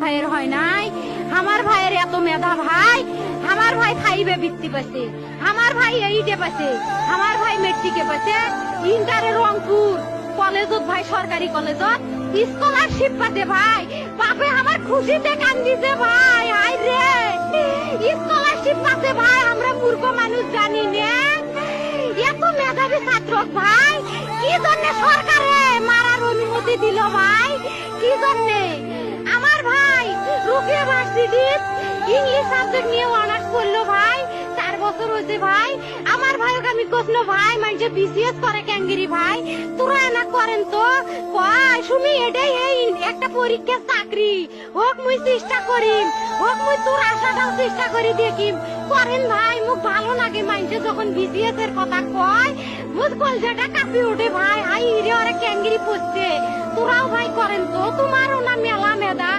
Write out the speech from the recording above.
ভাইয়ের হয় নাই। আমার ভাইয়ের এত মেধা ভাই, আমার ভাই 5 বৃত্তি পাচ্ছে, আমার ভাই 8 পাচ্ছে, আমার ভাই মেট্রিকে পাচ্ছে, ইন্টারে রংপুর কলেজত ভাই, সরকারি কলেজত স্কলারশিপ পাতে ভাই। বাপে আমার খুশিতে কান্দিছে ভাই। হাই রে, স্কলারশিপ পাতে ভাই। আমরা মূর্খ মানুষ জানি না এত মেধাবী ছাত্র ভাই কি জন্য সরকারে মারার অনুমতি দিল ভাই, কি জন্য? আমার ভাই রুকিয়া ভার্সিটির ইংলিশ সাবজেক্ট নিয়ে অনার্স করলো ভাই, 4 বছর হয়েছে ভাই। আমার ভাইকে আমি কখনো ভাই মানে বিসিএস করে ক্যাঙ্গিরি ভাই, তোরা না করেন তো কয় সুমি এটাই এই একটা পরীক্ষা চাকরি হোক, মুই চেষ্টা করিম, হোক মুই তোর আশাটাও চেষ্টা করি দেখিম। করেন ভাই, মুখ ভালো লাগে মাইনছে যখন বিসিএস এর কথা কয়, মুখ কলজাটা কাঁপি ওঠে ভাই। হাই রে ওরা ক্যাঙ্গিরি পড়ছে। তোরাও ভাই করেন তো, তোমারও না মেলা মেধা।